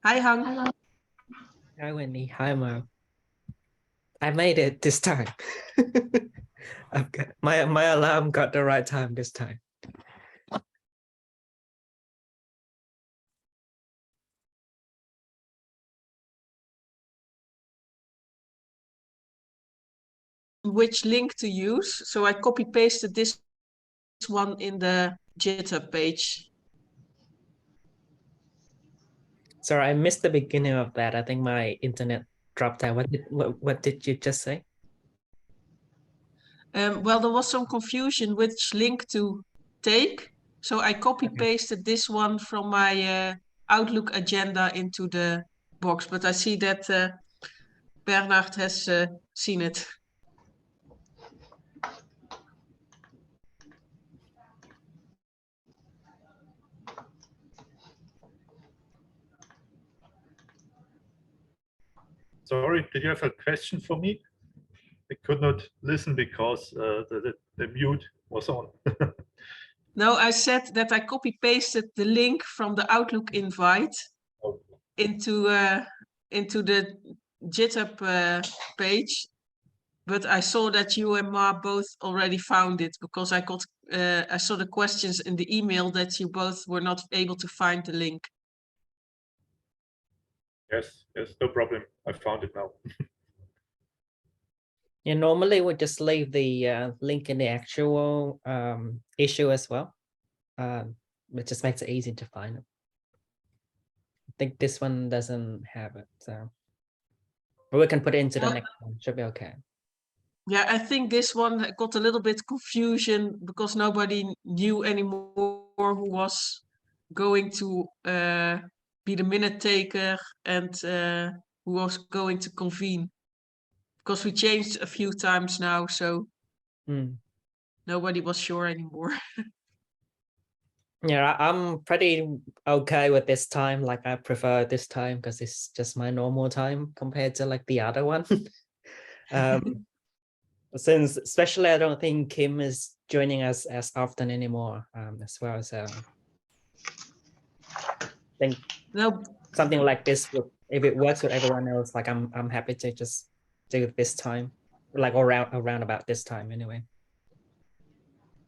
Hi, Hang. Hello. Hi, Wendy. Hi, Mo. I made it this time. I've got my alarm got the right time this time. Which link to use? So I copy pasted this one in the GitHub page. Sorry, I missed the beginning of that. I think my internet dropped out. What did you just say? Well, there was some confusion which link to take. So I copy pasted this one from my Outlook agenda into the box. But I see that Bernard has seen it. Sorry, did you have a question for me? I could not listen because the mute was on. No, I said that I copy pasted the link from the Outlook invite into the GitHub page, but I saw that you and Ma both already found it because I saw the questions in the email that you both were not able to find the link. Yes, no problem. I found it now. Yeah, normally we just leave the link in the actual issue as well. It just makes it easy to find it. I think this one doesn't have it, so but we can put it into the next one. Should be okay. Yeah, I think this one got a little bit confusion because nobody knew anymore who was going to be the minute taker and who was going to convene. Because we changed a few times now, so nobody was sure anymore. Yeah, I'm pretty okay with this time. Like I prefer this time because it's just my normal time compared to like the other one. Since especially I don't think Kim is joining us as often anymore as well. So I think something like this, if it works with everyone else, like I'm happy to just do it this time, like around about this time anyway.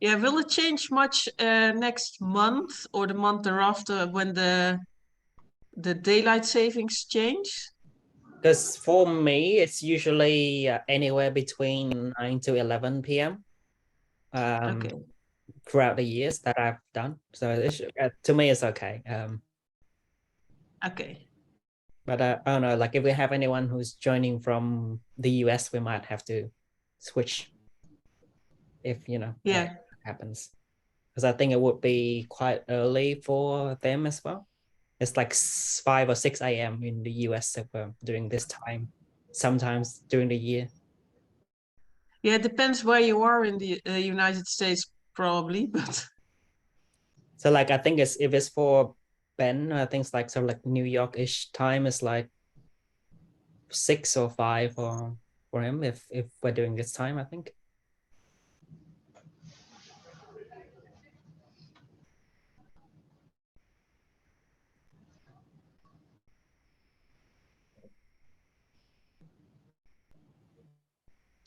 Yeah, will it change much next month or the month thereafter when the daylight savings change? Because for me, it's usually anywhere between 9 to 11 p.m. Okay. Throughout the years that I've done. So to me, it's okay. Okay. But I don't know, like if we have anyone who's joining from the US, we might have to switch if, you know, Yeah, happens. Because I think it would be quite early for them as well. It's like 5 or 6 a.m. in the US if we're doing this time, sometimes during the year. Yeah, it depends where you are in the United States, probably, but. So like, I think if it's for Ben, I think it's like sort of like New York-ish time is like 6 or 5 or for him if we're doing this time, I think.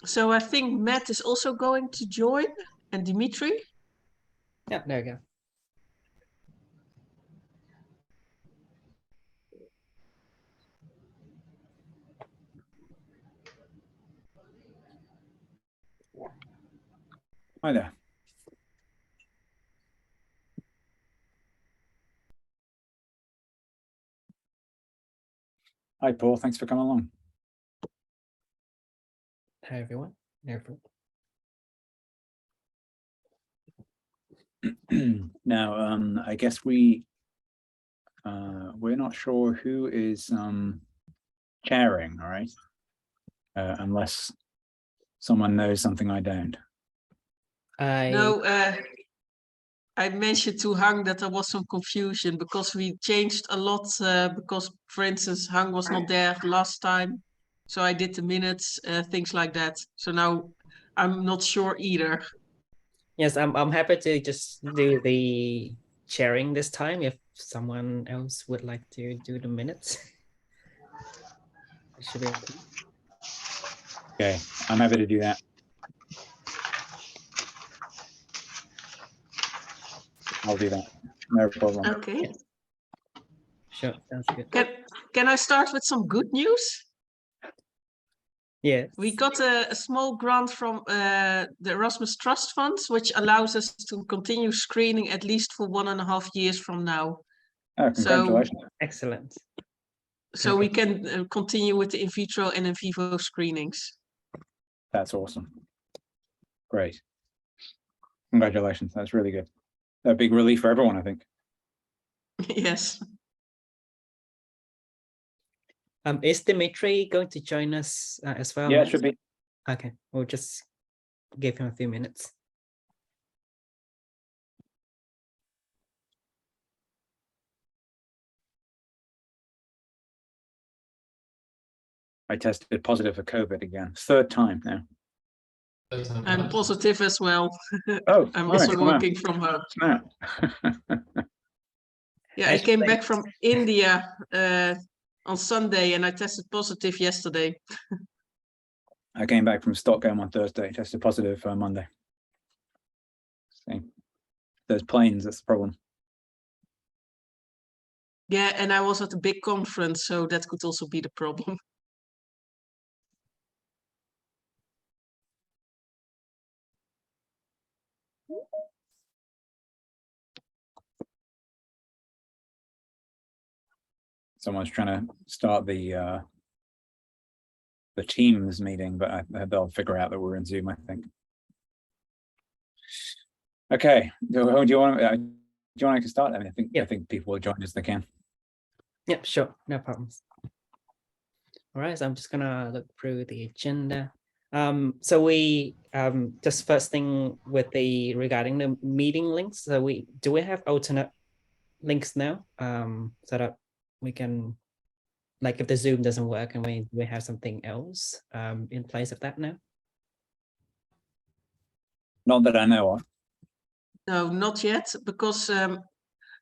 So I think Matt is also going to join and Dimitri. Yeah, there you go. Hi there. Hi, Paul. Thanks for coming along. Hi, everyone. Now, I guess we're not sure who is chairing, all right? Unless someone knows something I don't. No, I mentioned to Hang that there was some confusion because we changed a lot because, for instance, Hang was not there last time. So I did the minutes, things like that. So now I'm not sure either. Yes, I'm happy to just do the sharing this time if someone else would like to do the minutes. It should be okay. Okay, I'm happy to do that. I'll do that. No problem. Okay. Sure, sounds good. Can I start with some good news? Yeah. We got a small grant from the Erasmus Trust Funds, which allows us to continue screening at least for 1.5 years from now. Oh, congratulations. Excellent. So we can continue with the in vitro and in vivo screenings. That's awesome. Great. Congratulations. That's really good. A big relief for everyone, I think. Yes. Is Dimitri going to join us as well? Yeah, it should be. Okay, we'll just give him a few minutes. I tested positive for COVID again. Third time now. I'm positive as well. Oh, I'm all right, also come on. working from home. Snap. Yeah, I came back from India on Sunday and I tested positive yesterday. I came back from Stockholm on Thursday, tested positive for Monday. So, those planes, that's the problem. Yeah, and I was at a big conference, so that could also be the problem. Someone's trying to start the Teams meeting, but they'll figure out that we're in Zoom, I think. Okay, do you want to start? I mean, I think people will join as they can. Yep, sure, no problems. All right, so I'm just gonna look through the agenda. So we just first thing with regarding the meeting links. So we have alternate links now, so that we can, like, if the Zoom doesn't work and we have something else in place of that now. Not that I know of. No, not yet, because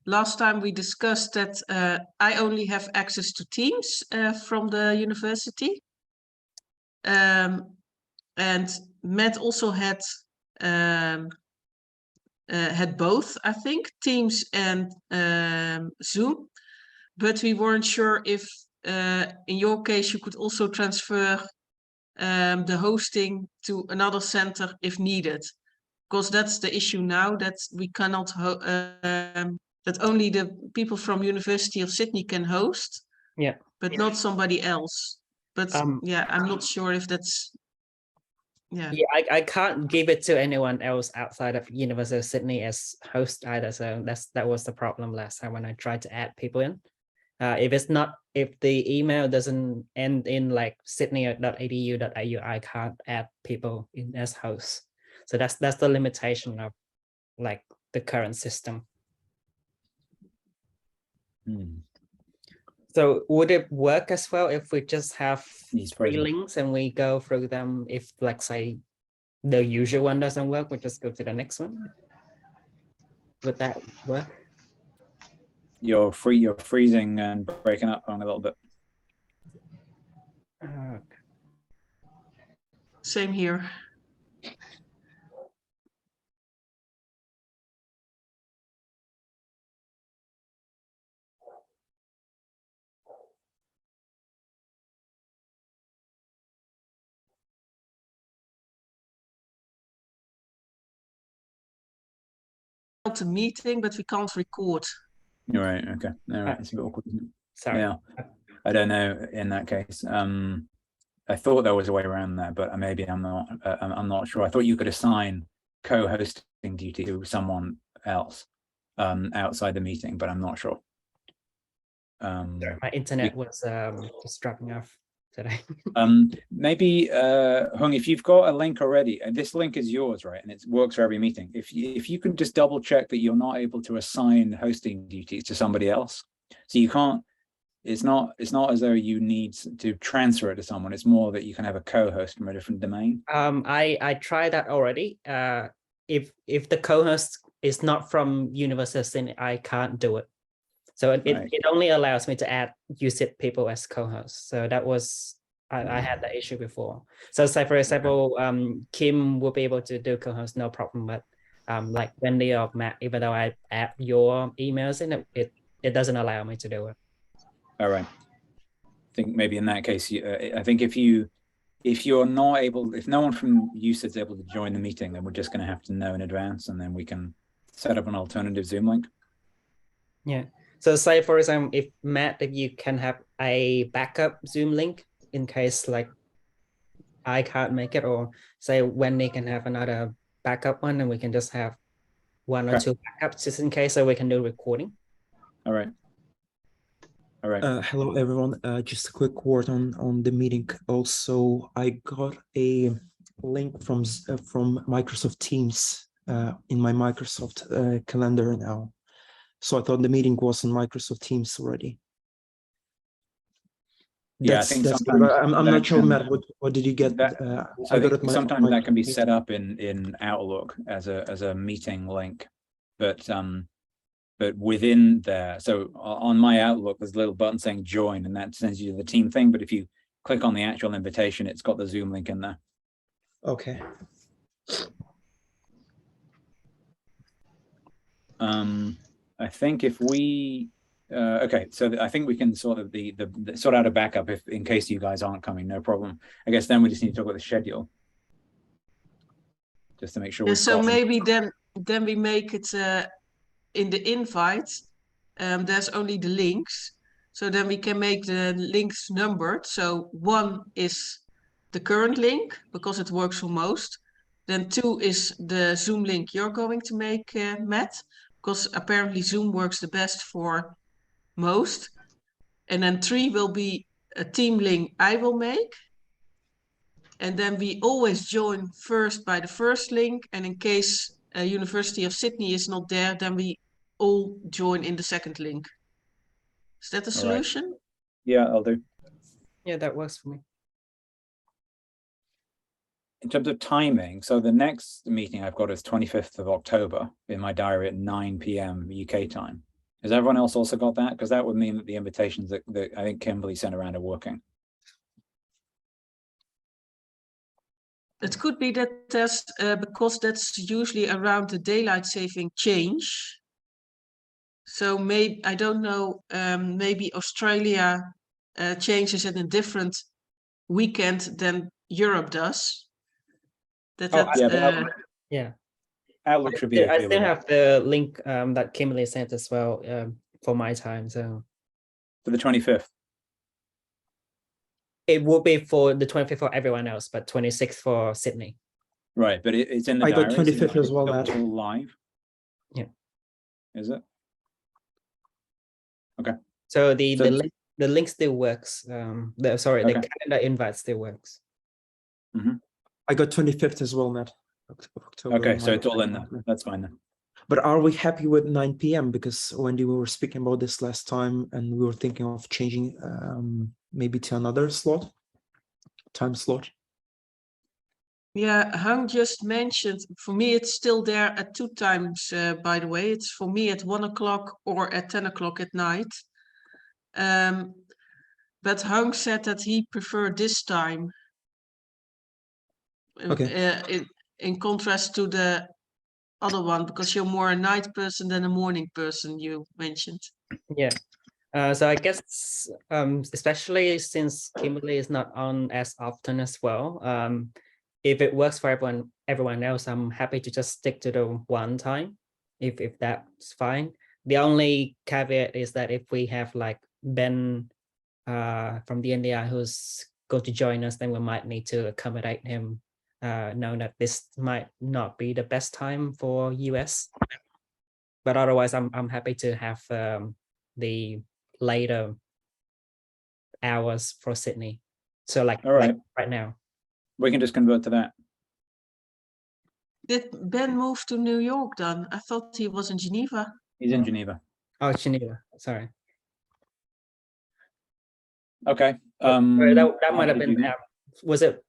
last time we discussed that I only have access to Teams from the university. And Matt also had both, I think, Teams and Zoom, but we weren't sure if in your case you could also transfer the hosting to another center if needed, because that's the issue now, that we cannot that only the people from University of Sydney can host, Yeah, but not somebody else. But yeah, I'm not sure if that's yeah, I can't give it to anyone else outside of University of Sydney as host either. So that was the problem last time when I tried to add people in. If the email doesn't end in like sydney.edu.au, I can't add people in as hosts. So that's the limitation of like the current system. So would it work as well if we just have three links and we go through them? If, like, say, the usual one doesn't work, we just go to the next one. Would that work? You're freezing and breaking up on a little bit. same here. A meeting, but we can't record. You're right. Okay. All right. It's a bit awkward, isn't it? Sorry. Yeah. I don't know. In that case, I thought there was a way around that, but maybe I'm not. I'm not sure. I thought you could assign co-hosting duty to someone else outside the meeting, but I'm not sure. My internet was just dropping off today. Maybe Hung, if you've got a link already, and this link is yours, right, and it works for every meeting, if you can just double check that you're not able to assign hosting duties to somebody else, so you can't. It's not as though you need to transfer it to someone. It's more that you can have a co-host from a different domain. I tried that already. If the co-host is not from University of Sydney, I can't do it. So it, Right. it only allows me to add UCIT people as co-hosts. So that was, I had that issue before. So say for example, Kim will be able to do co-host, no problem. But like Wendy or Matt, even though I add your emails in it doesn't allow me to do it. All right. I think maybe in that case, I think if you're not able, if no one from UCIT is able to join the meeting, then we're just going to have to know in advance, and then we can set up an alternative Zoom link. Yeah. So say for example, if Matt, if you can have a backup Zoom link in case like I can't make it, or say Wendy can have another backup one, and we can just have one or Okay. two backups just in case, so we can do recording. All right. All right. Hello, everyone. Just a quick word on the meeting. Also, I got a link from Microsoft Teams in my Microsoft calendar now. So I thought the meeting was in Microsoft Teams already. Yeah, I think that's sometimes I'm not sure, Matt. What did you get? That, I got it. Sometimes that can be set up in Outlook as a meeting link, but within there, so on my Outlook, there's a little button saying join, and that sends you to the team thing. But if you click on the actual invitation, it's got the Zoom link in there. Okay. I think if we okay, so I think we can sort of sort out a backup if in case you guys aren't coming, no problem. I guess then we just need to talk about the schedule, just to make sure. Yeah, so maybe then we make it in the invite. There's only the links, so then we can make the links numbered. So 1 is the current link because it works for most. Then 2 is the Zoom link you're going to make, Matt, because apparently Zoom works the best for most. And then 3 will be a team link I will make. And then we always join first by the first link. And in case University of Sydney is not there, then we all join in the second link. Is that a solution? Right. Yeah, I'll do. Yeah, that works for me. In terms of timing, so the next meeting I've got is 25th of October in my diary at 9 p.m. UK time. Has everyone else also got that? Because that would mean that the invitations that I think Kimberly sent around are working. It could be that there's, because that's usually around the daylight saving change. So maybe, I don't know, maybe Australia changes it in a different weekend than Europe does. Yeah. Outlook should be okay. I still have the link that Kimberly sent as well for my time. So for the 25th. It will be for the 25th for everyone else, but 26th for Sydney. Right, but it's in the I diary. got 25th as well, Matt. Live. Yeah. Is it? Okay. So the link still works. The calendar invite still works. Mm-hmm. I got 25th as well, Matt. October. Okay, so it's all in there. That's fine then. But are we happy with 9 p.m.? Because Wendy, we were speaking about this last time, and we were thinking of changing maybe to another time slot. Yeah, Hung just mentioned, for me, it's still there at 2 times, by the way. It's for me at 1 o'clock or at 10 o'clock at night. But Hung said that he preferred this time. Okay. In contrast to the other one, because you're more a night person than a morning person, you mentioned. Yeah. So I guess, especially since Kimberly is not on as often as well, if it works for everyone else, I'm happy to just stick to the one time, if that's fine. The only caveat is that if we have like Ben from the NDI who's going to join us, then we might need to accommodate him, knowing that this might not be the best time for US. But otherwise, I'm happy to have the later hours for Sydney. So like right now. We can just convert to that. Did Ben move to New York then? I thought he was in Geneva. He's in Geneva. Oh, Geneva. Sorry. Okay. That might have been. Was it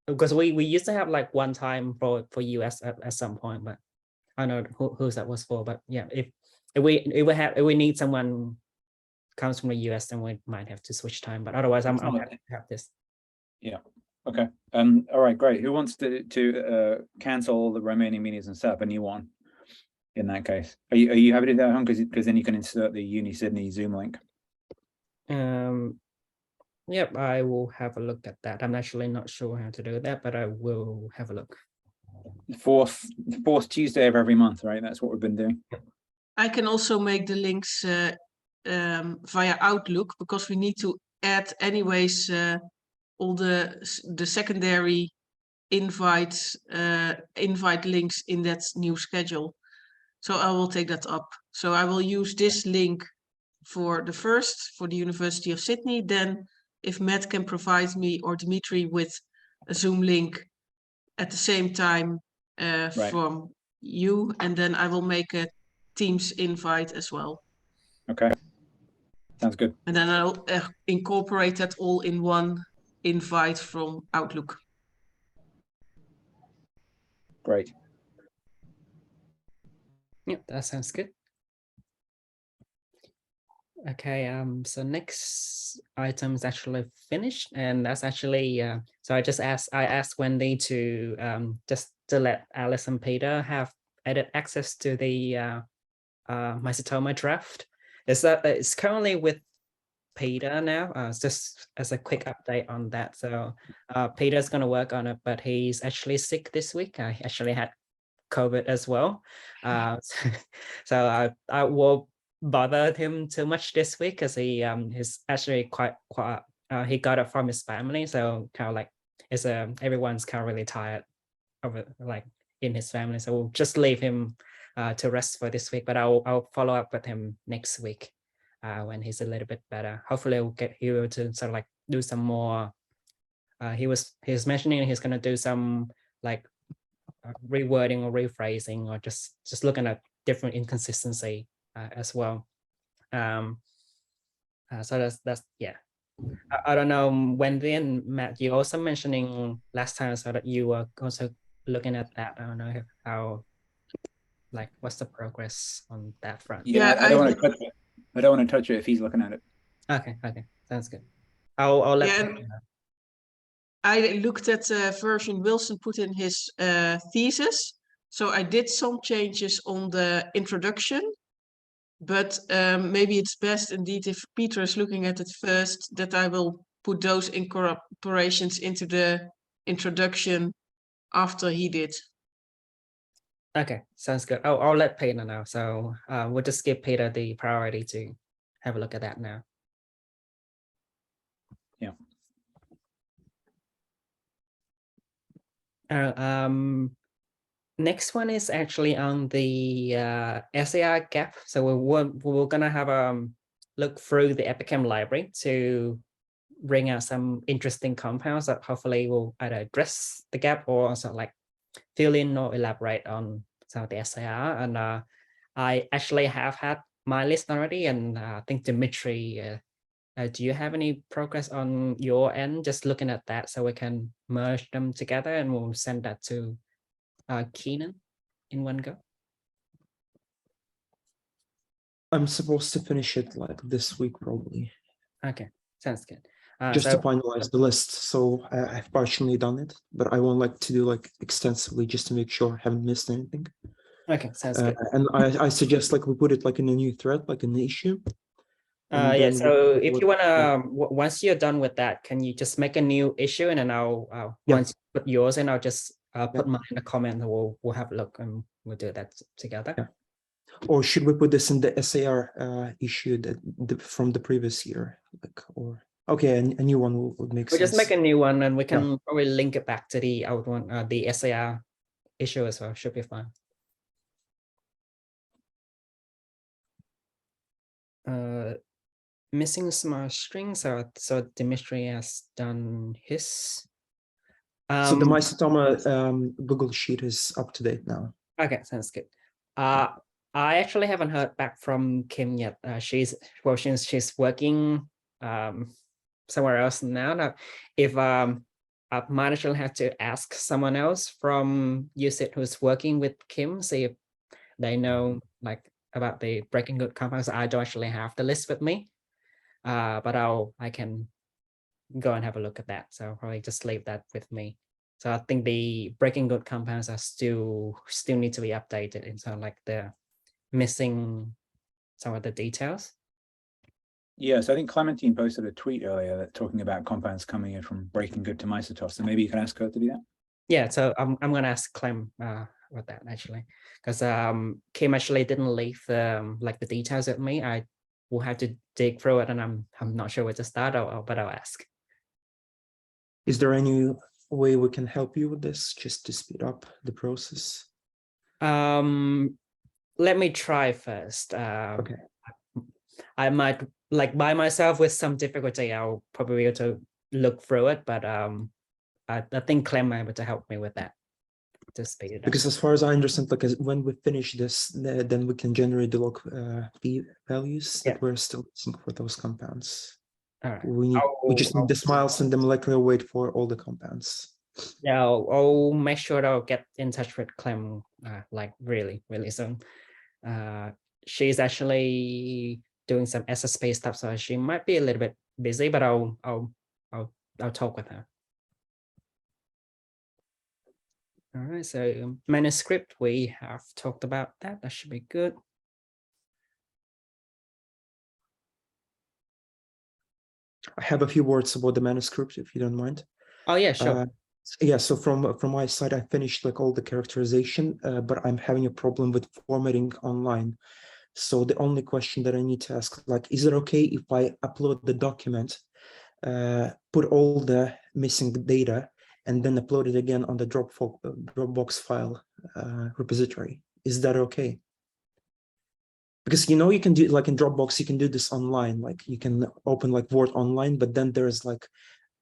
because we used to have like one time for US at some point, but I don't know whose that was for. But yeah, if we need someone comes from the US, then we might have to switch time. But otherwise, I'm happy to have this. Yeah. Okay. All right. Great. Who wants to cancel all the remaining meetings and set up a new one? In that case, are you happy to do that, Hung? Because then you can insert the Uni Sydney Zoom link. Yep, I will have a look at that. I'm actually not sure how to do that, but I will have a look. Fourth Tuesday of every month, right? That's what we've been doing. I can also make the links via Outlook, because we need to add anyways all the secondary invite links in that new schedule. So I will take that up. So I will use this link for the first, for the University of Sydney. Then if Matt can provide me or Dimitri with a Zoom link at the same time Right. from you, and then I will make a Teams invite as well. Okay. Sounds good. And then I'll incorporate that all in one invite from Outlook. Great. Yep, that sounds good. Okay, so next item is actually finished, and that's actually so I asked Wendy to just to let Alice and Peter have edit access to the Mycetoma draft. It's currently with Peter now. Just as a quick update on that. So Peter's going to work on it, but he's actually sick this week. I actually had COVID as well. So I will bother him too much this week, because he's actually quite he got it from his family. So kind of like everyone's kind of really tired of it, like in his family. So we'll just leave him to rest for this week, but I'll follow up with him next week when he's a little bit better. Hopefully we'll get you to sort of like do some more. He was mentioning he's going to do some like rewording or rephrasing, or just looking at different inconsistency as well. So that's yeah. I don't know, Wendy and Matt, you also mentioning last time so that you were also looking at that. I don't know how, like, what's the progress on that front? Yeah, I don't want to touch it. I don't want to touch it if he's looking at it. Okay, sounds good. I'll let. Yeah, I looked at the version Wilson put in his thesis. So I did some changes on the introduction, but maybe it's best indeed if Peter is looking at it first, that I will put those incorporations into the introduction after he did. Okay, sounds good. I'll let Peter know. So we'll just give Peter the priority to have a look at that now. Yeah. Next one is actually on the SAR gap. So we're gonna have look through the Epichem library to bring out some interesting compounds that hopefully will either address the gap or also like fill in or elaborate on some of the SAR. And I actually have had my list already, and I think Dimitri, do you have any progress on your end? Just looking at that so we can merge them together, and we'll send that to Keenan in one go. I'm supposed to finish it like this week probably. Okay, sounds good. Just to finalize the list. So I've partially done it, but I won't like to do like extensively just to make sure I haven't missed anything. Okay, sounds good. And I suggest like we put it like in a new thread, like in the issue. Yeah, so if you want to, once you're done with that, can you just make a new issue, and then I'll once you put yours in, I'll just put mine in a comment, and we'll have a look, and we'll do that together. Yeah. Or should we put this in the SAR issue from the previous year? Like, or okay, a new one would make sense. We'll just make a new one, and we can probably link it back to the old one, the SAR issue as well. Should be fine. Missing smart strings. So Dimitri has done his. So the Mycetoma Google Sheet is up to date now. Okay, sounds good. I actually haven't heard back from Kim yet. She's working somewhere else now. Now, if I might actually have to ask someone else from UCIT who's working with Kim, see if they know like about the breaking good compounds. I don't actually have the list with me, but I can go and have a look at that. So I'll probably just leave that with me. So I think the breaking good compounds are still need to be updated in sort of like the missing some of the details. Yes, I think Clementine posted a tweet earlier that talking about compounds coming in from breaking good to MycetOS. So maybe you can ask her to do that. Yeah, so I'm gonna ask Clem about that actually, because Kim actually didn't leave like the details with me. I will have to dig through it, and I'm not sure where to start. But I'll ask. Is there any way we can help you with this, just to speed up the process? Let me try first. Okay. I might, like, by myself with some difficulty, I'll probably be able to look through it, but I think Clem might be able to help me with that to speed it up. Because as far as I understand, like when we finish this, then we can generate the log p values that we're still using for those compounds. All right. We just need the smiles and the molecular weight for all the compounds. Yeah, I'll make sure I'll get in touch with Clem like really soon. She's actually doing some SSP stuff, so she might be a little bit busy, but I'll talk with her. All right, so manuscript, we have talked about that. That should be good. I have a few words about the manuscript, if you don't mind. Oh yeah, sure. Yeah, so from my side, I finished like all the characterization, but I'm having a problem with formatting online. So the only question that I need to ask, like, is it okay if I upload the document, put all the missing data, and then upload it again on the Dropbox file repository? Is that okay? Because, you know, you can do, like in Dropbox, you can do this online, like you can open like Word online, but then there's like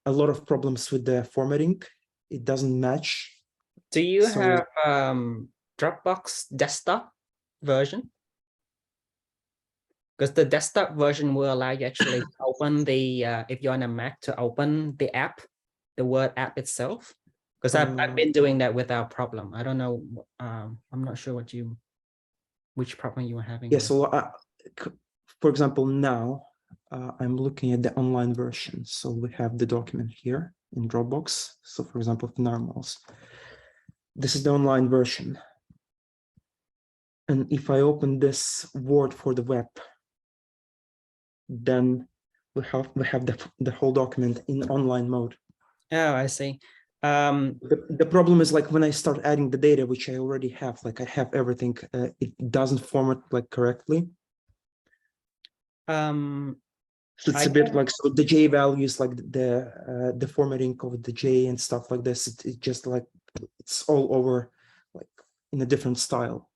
a lot of problems with the formatting. It doesn't match. Do you have Dropbox desktop version? Because the desktop version will allow you actually to open the, if you're on a Mac, to open the app, the Word app itself. Because I've been doing that without problem. I don't know. I'm not sure which problem you were having. Yeah, so for example, now I'm looking at the online version. So we have the document here in Dropbox. So for example, normals. This is the online version. And if I open this Word for the web, then we have the whole document in online mode. Oh, I see. The problem is like when I start adding the data, which I already have, like I have everything, it doesn't format like correctly. So it's a bit like, so the J values, like the formatting of the J and stuff like this, it's just like, it's all over like in a different style.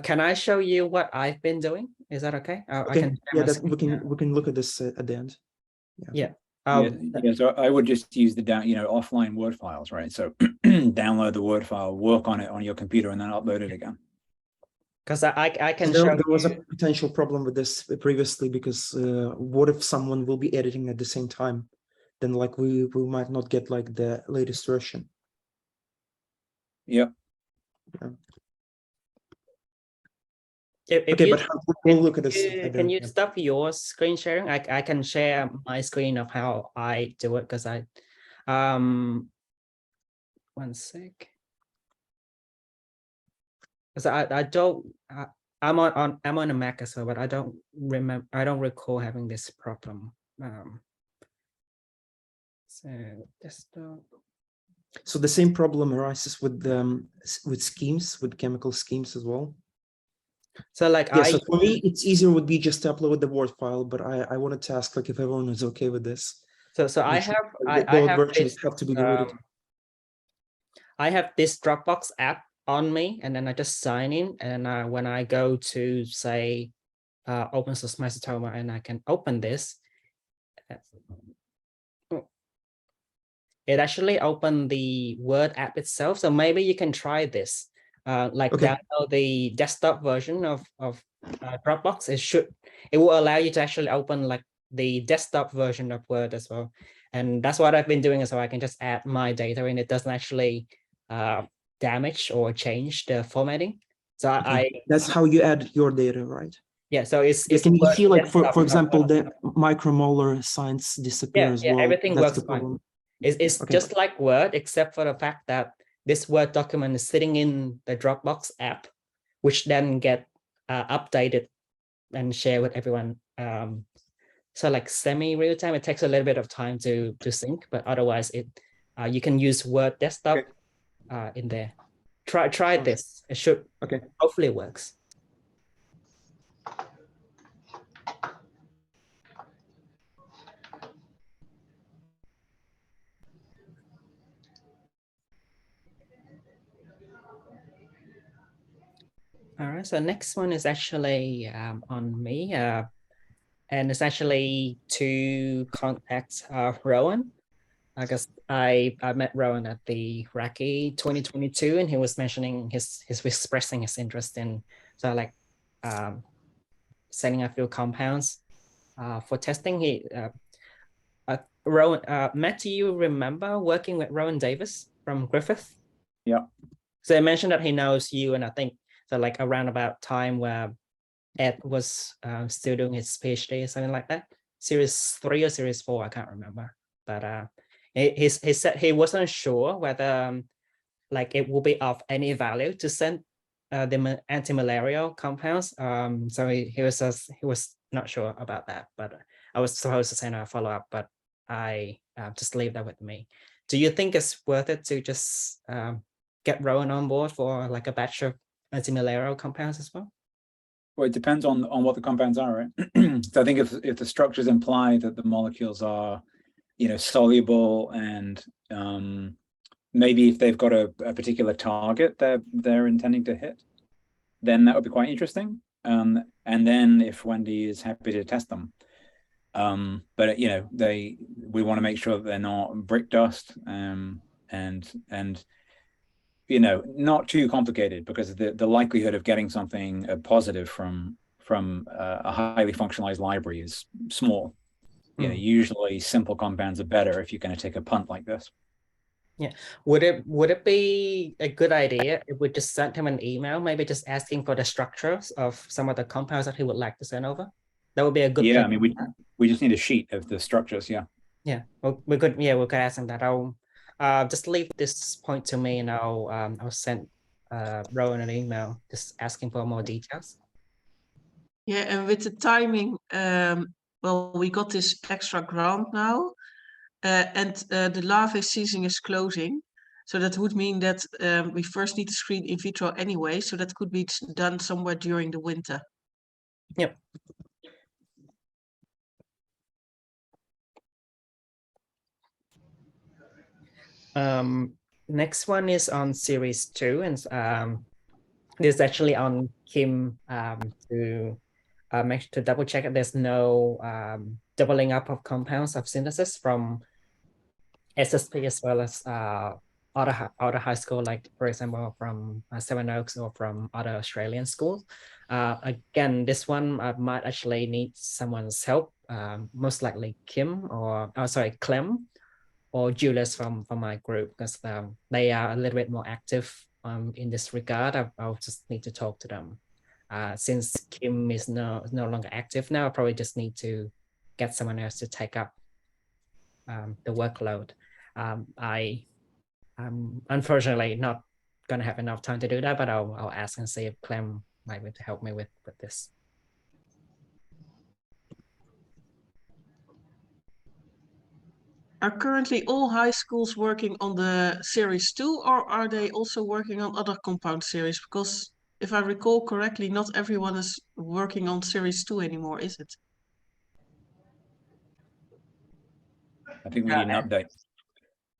Can I show you what I've been doing? Is that okay? Okay. I can we can look at this at the end. Yeah. So I would just use the offline Word files, right? So download the Word file, work on it on your computer, and then upload it again. Because I can there was a potential problem with this previously, because what if someone will be editing at the same time? Then like we might not get like the latest version. Yeah. Okay, but we'll look at this. Can you stop your screen sharing? I can share my screen of how I do it, because I one sec. Because I don't I'm on a Mac as well, but I don't recall having this problem. So desktop. So the same problem arises with schemes, with chemical schemes as well. So like so for me, it's easier would be just to upload the Word file, but I wanted to ask like if everyone is okay with this. So I have versions have to be deleted. I have this Dropbox app on me, and then I just sign in, and when I go to say open source Mycetoma, and I can open this, it actually opened the Word app itself. So maybe you can try this. Download the desktop version of Dropbox. It will allow you to actually open like the desktop version of Word as well. And that's what I've been doing, so I can just add my data, and it doesn't actually damage or change the formatting. So That's how you add your data, right? yeah. So it's Can you Word see, like, desktop, for example, the micromolar signs disappear yeah, as yeah, well? everything That's works the fine. problem. It's Okay. just like Word, except for the fact that this Word document is sitting in the Dropbox app, which then get updated and shared with everyone. So like semi-real time, it takes a little bit of time to sync, but otherwise you can use Word desktop in there. Try this. It should hopefully it works. All right, so next one is actually on me, and it's actually to contact Rowan. I guess I met Rowan at the Raki 2022, and he was mentioning his expressing his interest in like sending a few compounds for testing. Rowan, Matt, do you remember working with Rowan Davis from Griffith? Yeah. So I mentioned that he knows you, and I think so like around about time where Ed was still doing his PhD or something like that. Series 3 or series 4, I can't remember. But he said he wasn't sure whether like it will be of any value to send the anti-malarial compounds. So he was not sure about that. But I was supposed to send a follow-up, but I just leave that with me. Do you think it's worth it to just get Rowan on board for like a batch of anti-malarial compounds as well? Well, it depends on what the compounds are, right? So I think if the structures imply that the molecules are, soluble, and maybe if they've got a particular target they're intending to hit, then that would be quite interesting. And then if Wendy is happy to test them, but we want to make sure that they're not brick dust, and not too complicated, because the likelihood of getting something positive from a highly functionalized library is small. Usually simple compounds are better if you're going to take a punt like this. Yeah, would it be a good idea if we just sent him an email, maybe just asking for the structures of some of the compounds that he would like to send over? That would be a good thing. I mean, we just need a sheet of the structures. Yeah, well, we could ask him that. I'll just leave this point to me, and I'll send Rowan an email just asking for more details. Yeah, and with the timing, well, we got this extra grant now, and the larvae season is closing. So that would mean that we first need to screen in vitro anyway, so that could be done somewhere during the winter. Yep. Next one is on series 2, and this is actually on Kim to double check that there's no doubling up of compounds of synthesis from SSP as well as other high school, like for example from Seven Oaks or from other Australian schools. Again, this one might actually need someone's help, most likely Kim or Clem or Julius from my group, because they are a little bit more active in this regard. I'll just need to talk to them. Since Kim is no longer active now, I probably just need to get someone else to take up the workload. I'm unfortunately not going to have enough time to do that, but I'll ask and see if Clem might be able to help me with this. Are currently all high schools working on the series 2, or are they also working on other compound series? Because if I recall correctly, not everyone is working on series 2 anymore, is it? I think we need an update.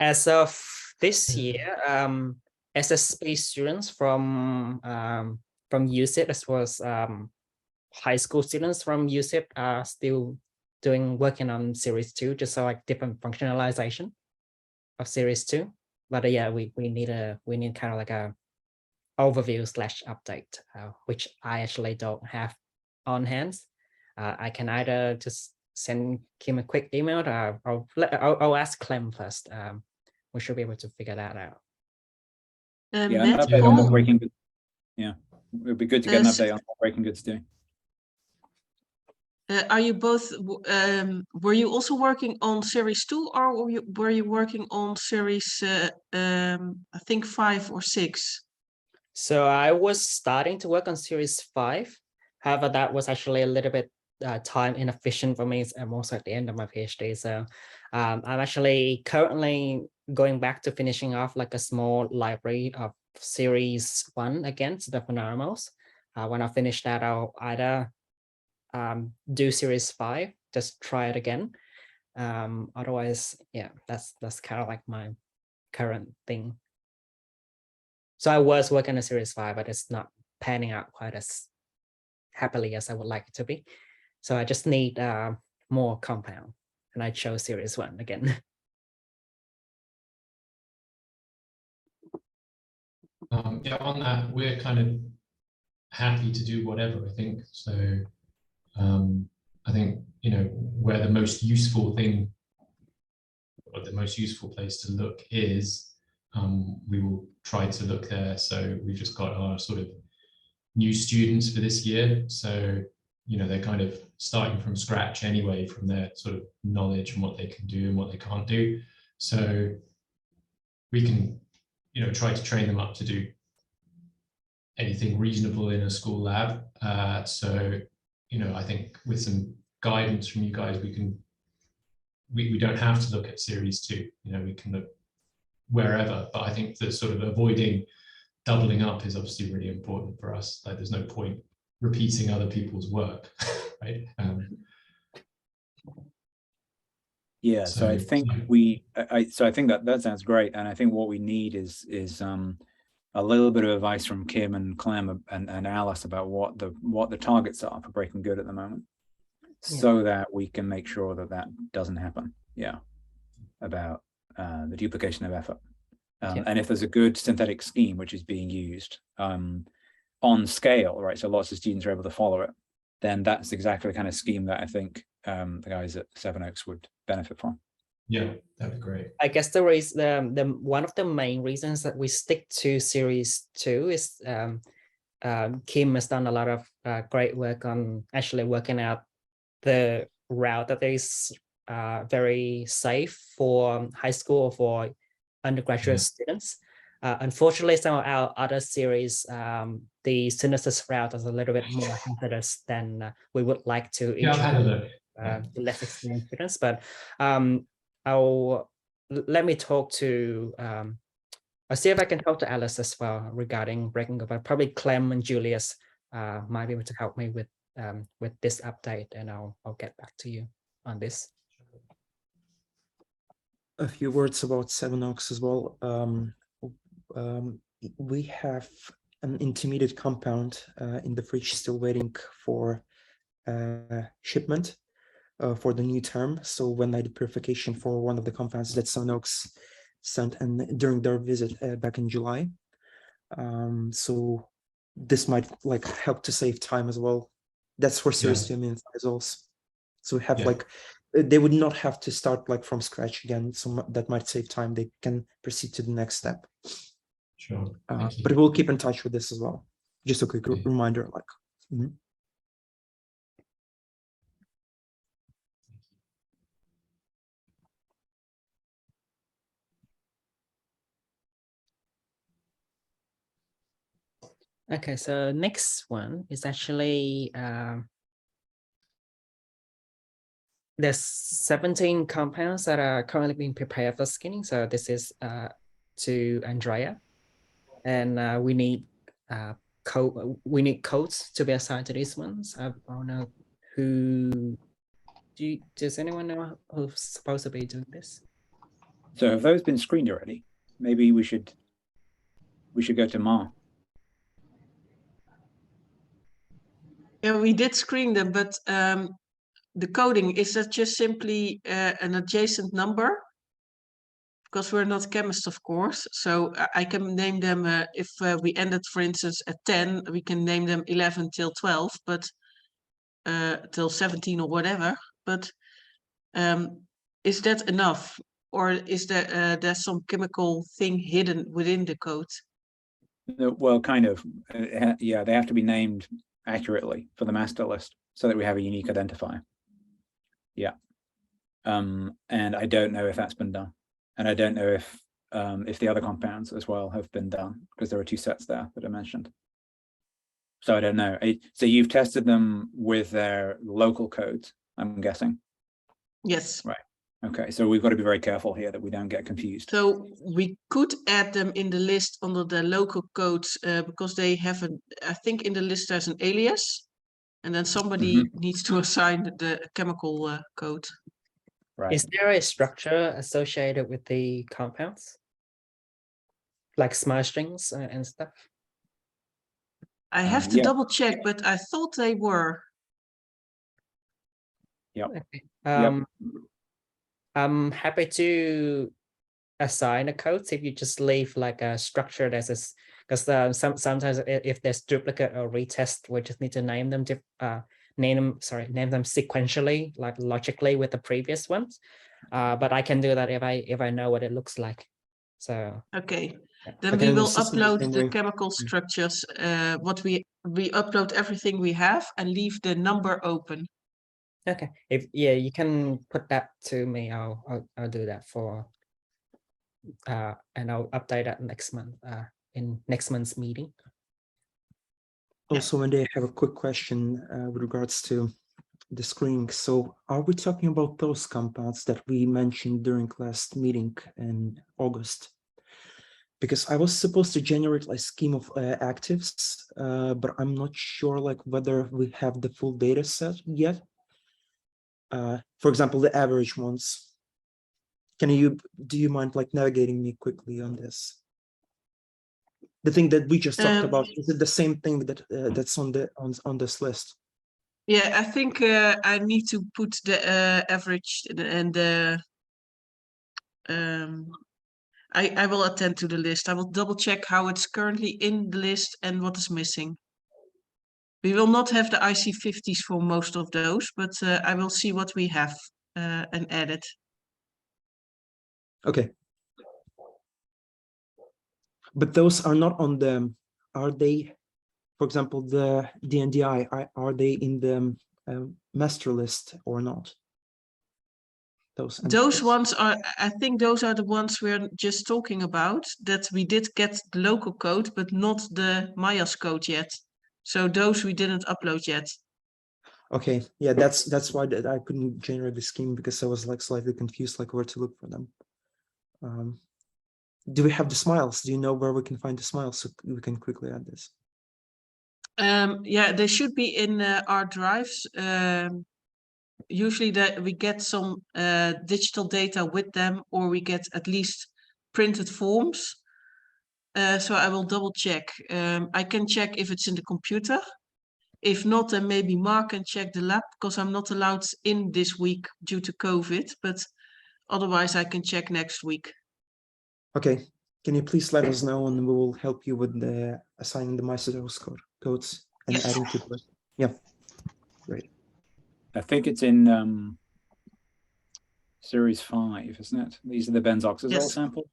As of this year, SSP students from UCIT, as well as high school students from UCIT, are still working on series 2, just so like different functionalization of series 2. But yeah, we need kind of like a overview / update, which I actually don't have on hand. I can either just send Kim a quick email, or I'll ask Clem first. We should be able to figure that out. Matt, update on the breaking. Yeah. It would be good to get an update on what Breaking Good's doing. Are you both, were you also working on series 2 or were you working on series, I think 5 or 6? So I was starting to work on series 5. However, that was actually a little bit time inefficient for me. I'm also at the end of my PhD. So I'm actually currently going back to finishing off like a small library of series 1 again, so the animals. When I finish that, I'll either do series 5, just try it again. Otherwise, yeah, that's kind of like my current thing. So I was working on series 5, but it's not panning out quite as happily as I would like it to be. So I just need more compound, and I chose series 1 again. Yeah, on that, we're kind of happy to do whatever, I think. So I think, you know, where the most useful thing or the most useful place to look is, we will try to look there. So we've just got our sort of new students for this year. So, you know, they're kind of starting from scratch anyway, from their sort of knowledge and what they can do and what they can't do. So we can, you know, try to train them up to do anything reasonable in a school lab. So, you know, I think with some guidance from you guys, we don't have to look at series 2, you know, we can look wherever, but I think that sort of avoiding doubling up is obviously really important for us. Like there's no point repeating other people's work, right? Yeah, so I think I think that sounds great, and I think what we need is a little bit of advice from Kim and Clem and Alice about what the targets are for Breaking Good at the moment, so that we can make sure that that doesn't happen. Yeah, about the duplication of effort, and if there's a good synthetic scheme which is being used on scale, right? So lots of students are able to follow it. Then that's exactly the kind of scheme that I think the guys at Seven Oaks would benefit from. Yeah, that'd be great. I guess the reason, the one of the main reasons that we stick to series 2 is Kim has done a lot of great work on actually working out the route that is very safe for high school or for undergraduate students. Unfortunately, some of our other series, the synthesis route is a little bit more hazardous than we would like to introduce less experienced students. But let me talk to, I'll see if I can talk to Alice as well regarding Breaking Good, but probably Clem and Julius might be able to help me with this update, and I'll get back to you on this. A few words about Seven Oaks as well. We have an intermediate compound in the fridge still waiting for shipment for the new term. So when I did purification for one of the compounds that Seven Oaks sent and during their visit back in July. So this might like help to save time as well. That's for series 2 immunothiazoles. So we have like, they would not have to start like from scratch again. So that might save time. They can proceed to the next step. Sure. But we'll keep in touch with this as well. Just a quick reminder, like. Okay, so next one is actually there's 17 compounds that are currently being prepared for screening. So this is to Andrea, and we need codes to be assigned to these ones. I don't know who. Does anyone know who's supposed to be doing this? So have those been screened already? Maybe we should go to Ma. Yeah, we did screen them, but the coding, is that just simply an adjacent number? Because we're not chemists, of course. So I can name them, if we ended, for instance, at 10, we can name them 11 till 12, but till 17 or whatever. But is that enough? Or is there there's some chemical thing hidden within the code? Well, kind of. Yeah, they have to be named accurately for the master list so that we have a unique identifier. Yeah. And I don't know if that's been done. And I don't know if the other compounds as well have been done, because there are two sets there that I mentioned. So I don't know. So you've tested them with their local codes, I'm guessing. Yes. Right. Okay. So we've got to be very careful here that we don't get confused. So we could add them in the list under the local codes because they have I think in the list there's an alias, and then somebody needs to assign the chemical code. Right. Is there a structure associated with the compounds? Like small strings and stuff? I have to Yeah. double check, but I thought they were. Yep. Okay. Yep. I'm happy to assign a code if you just leave like a structure that's because sometimes if there's duplicate or retest, we just need to name them name them sequentially, like logically with the previous ones. But I can do that if I know what it looks like. So Okay, yeah. then we will assist in the upload same the way. chemical structures. What we upload everything we have and leave the number open. Okay, if you can put that to me, I'll do that for and I'll update that next month in next month's meeting. Also, when they have a quick question with regards to the screening. So are we talking about those compounds that we mentioned during last meeting in August? Because I was supposed to generate a scheme of actives, but I'm not sure like whether we have the full data set yet. For example, the average ones. Do you mind like navigating me quickly on this? The thing that we just talked about, is it the same thing that that's on this list? Yeah, I think I need to put the average and the I will attend to the list. I will double check how it's currently in the list and what is missing. We will not have the IC50s for most of those, but I will see what we have and add it. Okay. But those are not on the, are they, for example, the DNDI, are they in the master list or not? Those ones are, I think those are the ones we're just talking about, that we did get the local code, but not the Maya's code yet. So those we didn't upload yet. Okay, yeah, that's why I couldn't generate the scheme, because I was like slightly confused, like where to look for them. Do we have the smiles? Do you know where we can find the smiles so we can quickly add this? Yeah, they should be in our drives. Usually that we get some digital data with them, or we get at least printed forms. So I will double check. I can check if it's in the computer. If not, then maybe Mark can check the lab, because I'm not allowed in this week due to COVID, but otherwise I can check next week. Okay, can you please let us know, and we will help you with the assigning the MycetOS codes and Yes. adding to the list. Yeah, great. I think it's in series 5, isn't it? These are the benzoxazole Yes. samples.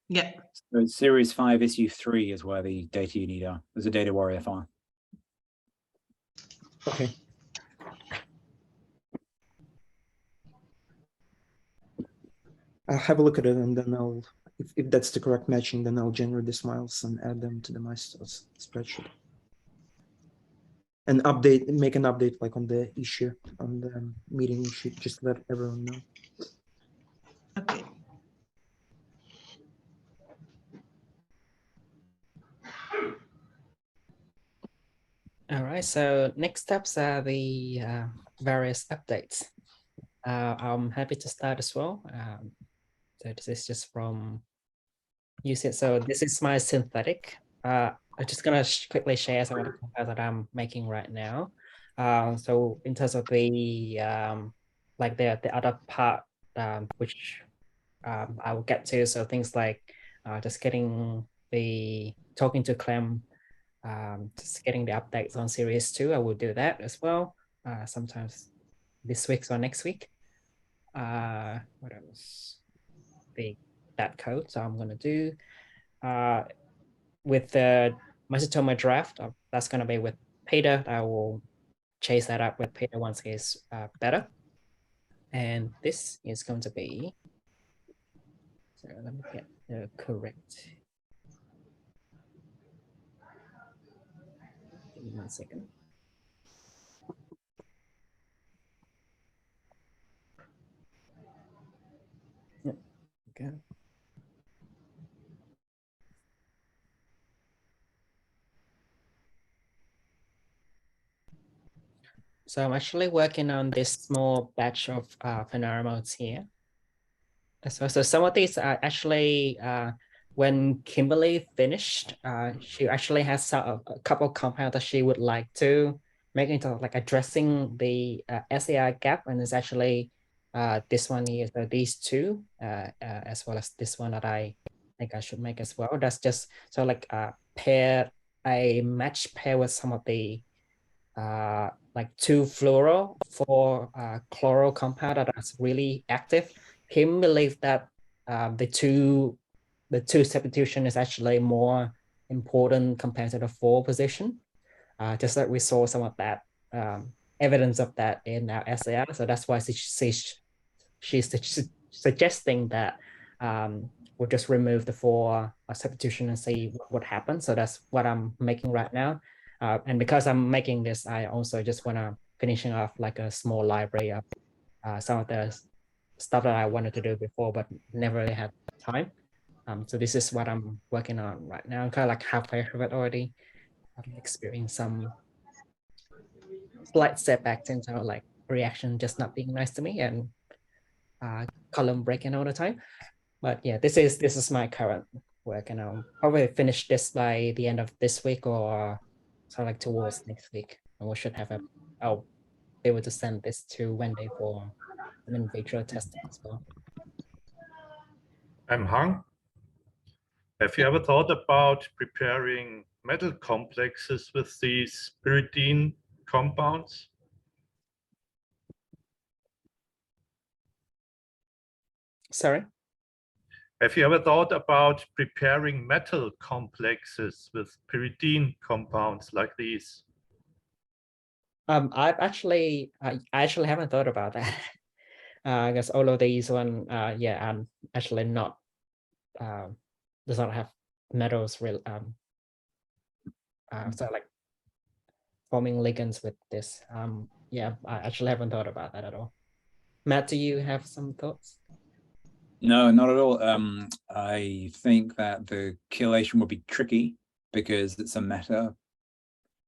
Yeah. So it's series 5, issue 3 is where the data you need are. There's a data warrior file. Okay. I'll have a look at it, and then I'll, if that's the correct matching, then I'll generate the smiles and add them to the MycetOS spreadsheet. And update, make an update like on the issue, on the meeting issue, just let everyone know. Okay. All right, so next steps are the various updates. I'm happy to start as well. So this is just from using, so this is my synthetic. I'm just gonna quickly share some of the compounds that I'm making right now. So in terms of the like the other part, which I will get to, so things like just getting talking to Clem, just getting the updates on series 2. I will do that as well, sometimes this week or next week. What else? That code, so I'm going to do with the Mycetoma draft, that's going to be with Peter. I will chase that up with Peter once he's better. And this is going to be, so let me get the correct. Give me 1 second. Yep. Okay. So I'm actually working on this small batch of phenaramodes here. So some of these are actually, when Kimberly finished, she actually has a couple of compounds that she would like to make into like addressing the SAI gap, and it's actually this one here, so these two, as well as this one that I think I should make as well. That's just so like a match pair with some of the like 2-fluoro for chloral compound that's really active. Kim believes that the two substitution is actually more important compared to the 4 position. Just like we saw some of that evidence of that in our SAR. So that's why she's suggesting that we'll just remove the 4 substitution and see what happens. So that's what I'm making right now. And because I'm making this, I also just want to finishing off like a small library of some of the stuff that I wanted to do before, but never really had time. So this is what I'm working on right now. I'm kind of like halfway through it already. I'm experiencing some slight setbacks in terms of like reaction just not being nice to me and column breaking all the time. But yeah, this is my current work, and I'll probably finish this by the end of this week or so like towards next week. And we should have I'll be able to send this to Wendy for an in vitro testing as well. I'm Hang. Have you ever thought about preparing metal complexes with these pyridine compounds? Sorry? Have you ever thought about preparing metal complexes with pyridine compounds like these? I actually haven't thought about that. I guess all of these one, yeah, I'm actually not does not have metals real so like forming ligands with this. Yeah, I actually haven't thought about that at all. Matt, do you have some thoughts? No, not at all. I think that the chelation would be tricky because it's a meta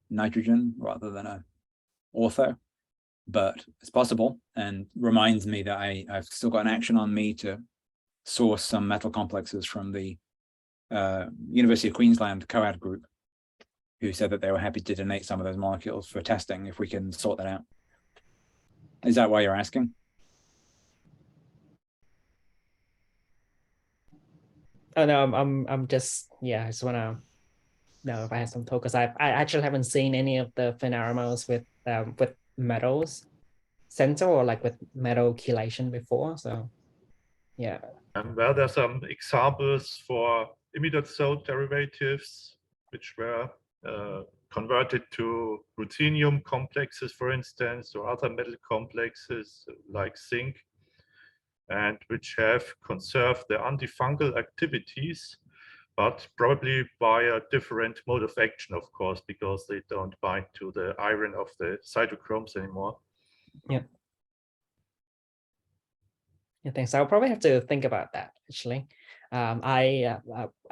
nitrogen rather than a ortho, but it's possible, and reminds me that I've still got an action on me to source some metal complexes from the University of Queensland COAD group, who said that they were happy to donate some of those molecules for testing if we can sort that out. Is that why you're asking? Oh no, I'm just, yeah, I just wanna know if I have some thought, because I actually haven't seen any of the phenaramodes with metals center or like with metal chelation before. So yeah. Well, there's some examples for imidazole derivatives, which were converted to ruthenium complexes, for instance, or other metal complexes like zinc, and which have conserved their antifungal activities, but probably by a different mode of action, of course, because they don't bind to the iron of the cytochromes anymore. Yeah. Yeah, thanks. I'll probably have to think about that actually. I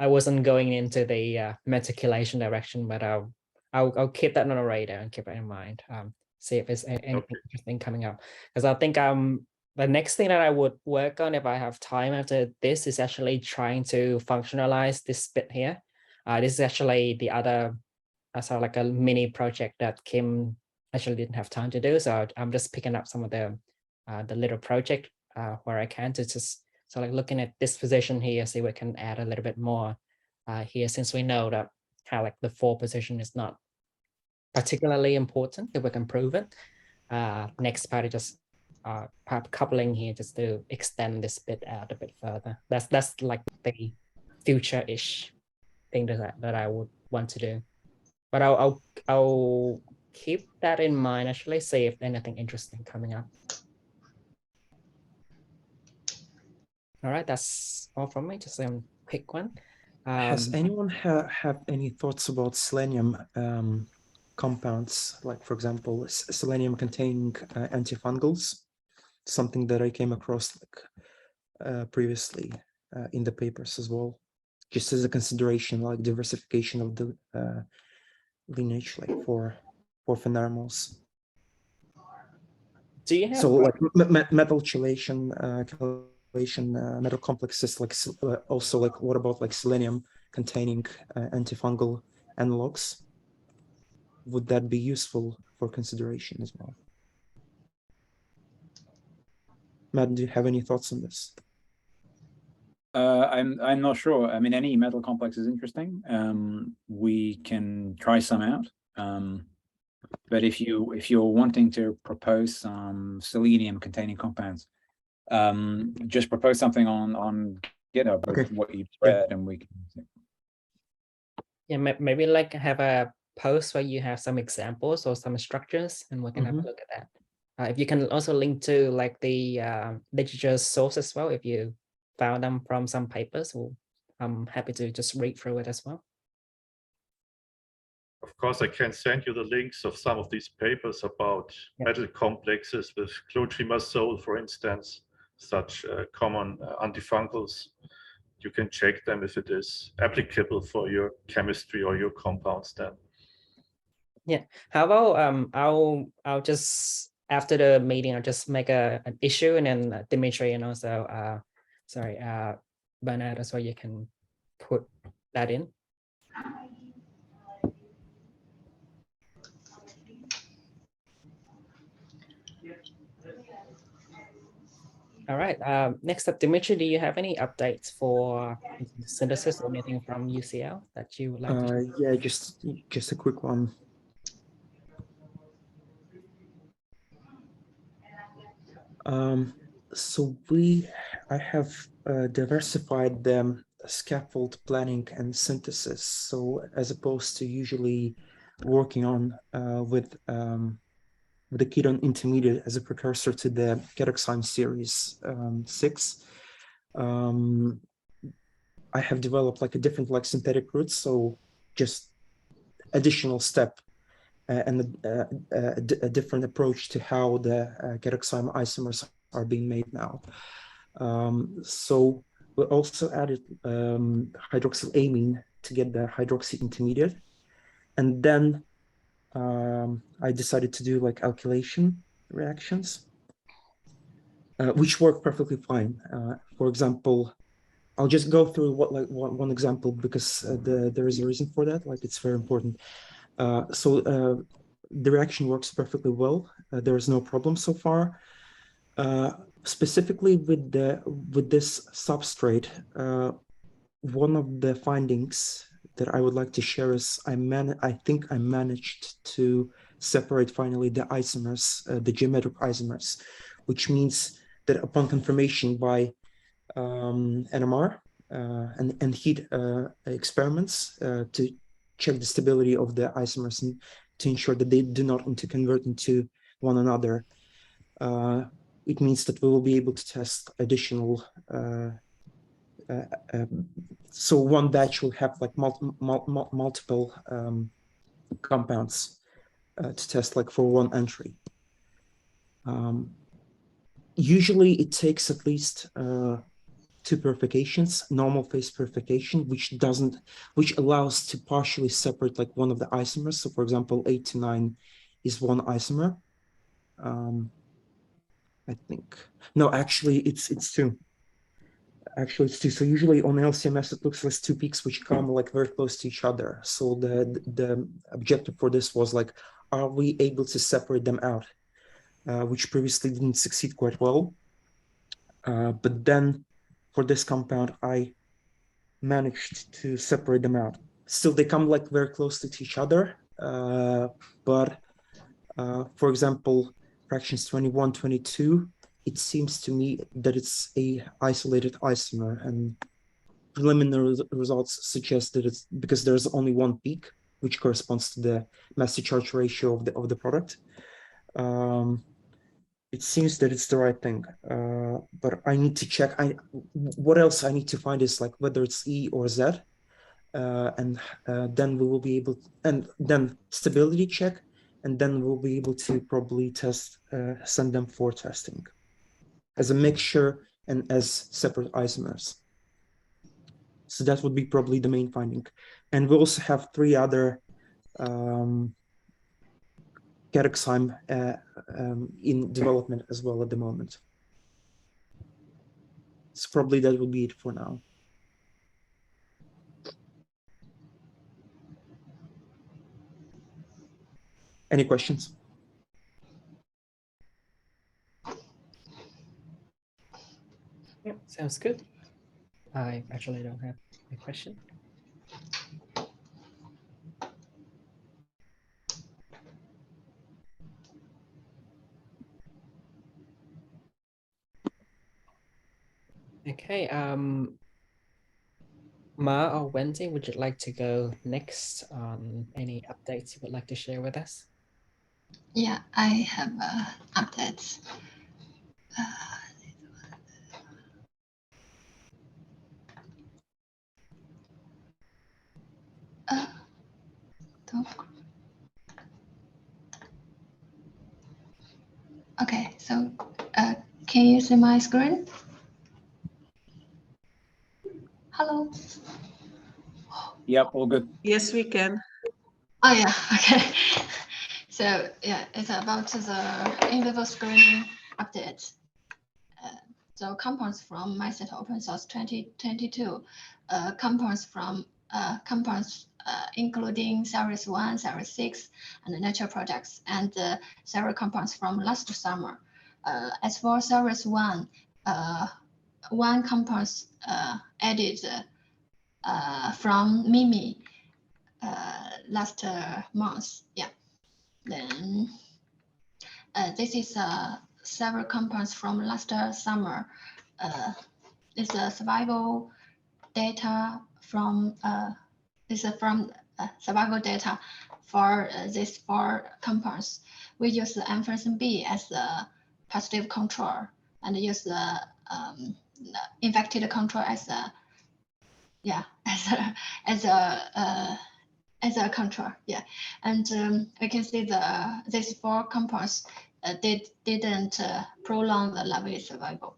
wasn't going into the metaculation direction, but I'll keep that on the radar and keep it in mind. See if there's anything interesting coming up, because I think the next thing that I would work on if I have time after this is actually trying to functionalize this bit here. This is actually the other sort of like a mini project that Kim actually didn't have time to do. So I'm just picking up some of the little project where I can to just so like looking at this position here, see what can add a little bit more here, since we know that how like the 4 position is not particularly important if we can prove it. Next part is just coupling here just to extend this bit out a bit further. That's like the future-ish thing that I would want to do. But I'll keep that in mind, actually, see if anything interesting coming up. All right, that's all from me. Just a quick one. Has anyone have any thoughts about selenium compounds, like for example, selenium containing antifungals, something that I came across like previously in the papers as well, just as a consideration, like diversification of the lineage, like for phenermals. Do you have So like metal chelation, metal complexes, like also like what about like selenium containing antifungal analogs? Would that be useful for consideration as well? Matt, do you have any thoughts on this? I'm not sure. I mean, any metal complex is interesting. We can try some out. But if you're wanting to propose some selenium containing compounds, just propose something on GitHub with what you've read, and we can. Yeah, maybe like have a post where you have some examples or some structures, and we can have a look at that. If you can also link to like the literature source as well, if you found them from some papers, I'm happy to just read through it as well. Of course, I can send you the links of some of these papers about metal complexes with clotrimazole, for instance, such common antifungals. You can check them if it is applicable for your chemistry or your compounds then. Yeah. How about I'll just after the meeting I'll just make an issue, and then Dimitri and also Bernard as well, you can put that in. All right. Next up, Dimitri, do you have any updates for synthesis or anything from UCL that you would like to share? Yeah, just a quick one. So I have diversified the scaffold planning and synthesis. So as opposed to usually working on with the ketone intermediate as a precursor to the ketoxime series 6, I have developed like a different like synthetic route. So just additional step and a different approach to how the ketoxime isomers are being made now. So we also added hydroxylamine to get the hydroxy intermediate. And then I decided to do like alkylation reactions, which work perfectly fine. For example, I'll just go through one example because there is a reason for that. Like it's very important. So the reaction works perfectly well. There is no problem so far. Specifically with this substrate, one of the findings that I would like to share is I think I managed to separate finally the isomers, the geometric isomers, which means that upon confirmation by NMR and heat experiments to check the stability of the isomers and to ensure that they do not interconvert into one another, it means that we will be able to test additional. So one batch will have like multiple compounds to test like for one entry. Usually it takes at least 2 purifications, normal phase purification, which allows to partially separate like one of the isomers. So for example, 8 to 9 is one isomer. I think, no, actually it's 2. Actually it's 2. So usually on LCMS, it looks like 2 peaks which come like very close to each other. So the objective for this was like, are we able to separate them out? Which previously didn't succeed quite well. But then for this compound, I managed to separate them out. Still, they come like very closely to each other. But for example, fractions 21, 22, it seems to me that it's a isolated isomer. And preliminary results suggest that it's because there's only one peak, which corresponds to the mass to charge ratio of the product. It seems that it's the right thing, but I need to check. What else I need to find is like whether it's E or Z, and then we will be able, and then stability check, and then we'll be able to probably test, send them for testing as a mixture and as separate isomers. So that would be probably the main finding. And we also have 3 other Caroxime in development as well at the moment. So probably that will be it for now. Any questions? Yeah, sounds good. I actually don't have a question. Okay, Ma or Wendy, would you like to go next on any updates you would like to share with us? Yeah, I have updates. Okay, so can you see my screen? Hello? Yep, all good. Yes, we can. Oh yeah, okay. So yeah, it's about the in vivo screening update. So compounds from Mycetoma Open Source 2022, compounds including Series 1, Series 6, and natural products, and several compounds from last summer. As for Series 1, one compounds added from Mimi last month. Yeah. Then this is several compounds from last summer. It's a survival data from survival data for these 4 compounds. We use the amphetamine B as the positive control and use the infected control as a as a control. Yeah, and we can see these 4 compounds didn't prolong the larvae survival.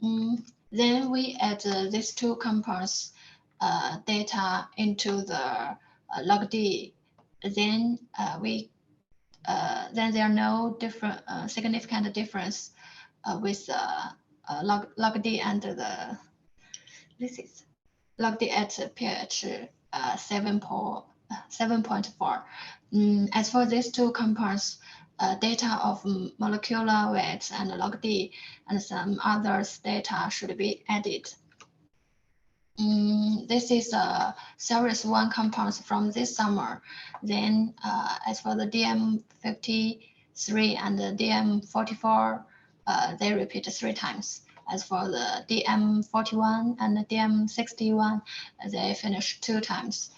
Then we add these 2 compounds data into the log-D. Then then there are no different significant difference with log-D and the log-D at pH 7.4. As for these 2 compounds, data of molecular weight and log-D and some others data should be added. This is Series 1 compounds from this summer. Then as for the DM53 and the DM44, they repeat 3 times. As for the DM41 and the DM61, they finish 2 times.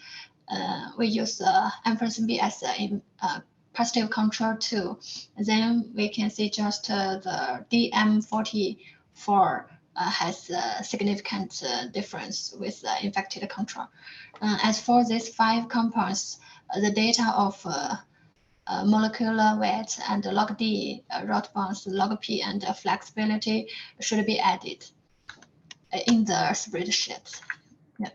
We use amphetamine B as a positive control too. Then we can see just the DM44 has a significant difference with infected control. As for these 5 compounds, the data of molecular weight and log-D, rot bonds, log-P, and flexibility should be added in the spreadsheet. Yeah.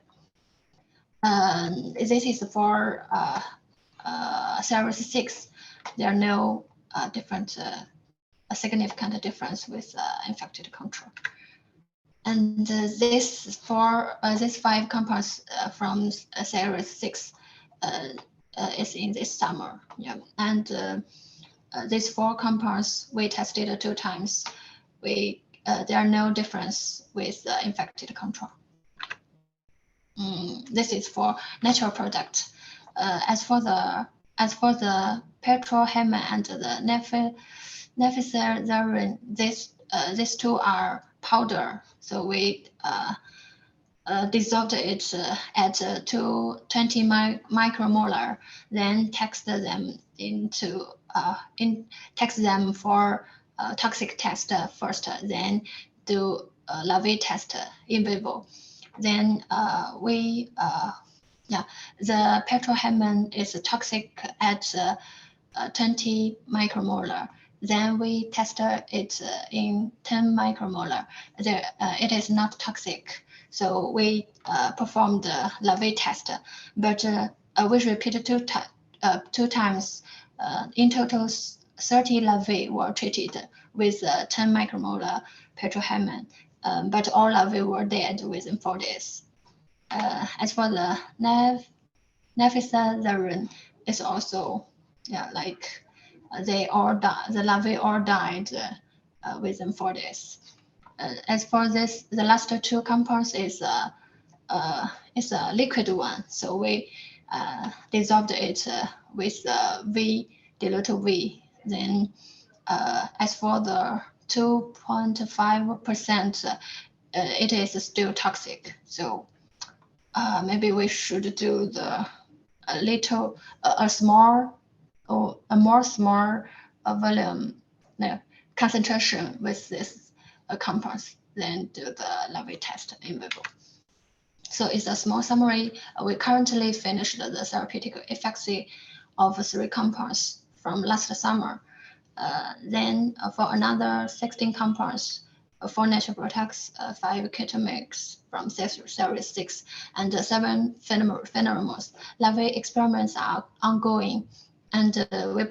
This is for Series 6. There are no significant difference with infected control. And this for these 5 compounds from Series 6 is in this summer. Yeah, and these 4 compounds we tested 2 times. There are no difference with infected control. This is for natural product. As for the petrohema and the nephysarin, these 2 are powder. So we dissolved it at 220 micromolar, then test them test them for toxic test first, then do a larvae test in vivo. Then the petrohemin is toxic at 20 micromolar. Then we tested it in 10 micromolar. It is not toxic. So we performed the larvae test, but we repeated two times. In total, 30 larvae were treated with 10 micromolar petrohemin, but all larvae were dead within 4 days. As for the Nephisazarin, it's also like they all died. The larvae all died within 4 days. As for this, the last two compounds is a liquid one. So we dissolved it with V dilute V. Then as for the 2.5%, it is still toxic. So maybe we should do a more small volume concentration with this compounds, then do the larvae test in vivo. So it's a small summary. We currently finished the therapeutic efficacy of 3 compounds from last summer. Then for another 16 compounds, 4 natural products, 5 ketamix from series 6, and 7 pheneromones. Larvae experiments are ongoing, and we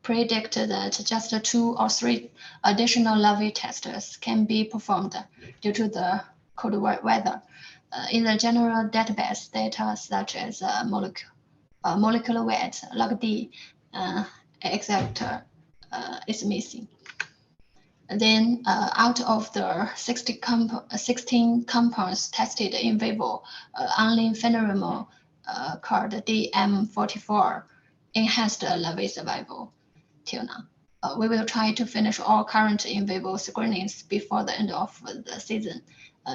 predict that just 2 or 3 additional larvae tests can be performed due to the cold weather. In the general database, data such as molecular weight, log-D, etc. Is missing. And then out of the 16 compounds tested in vivo, only pheneromone called DM44 enhanced larvae survival till now. We will try to finish all current in vivo screenings before the end of the season.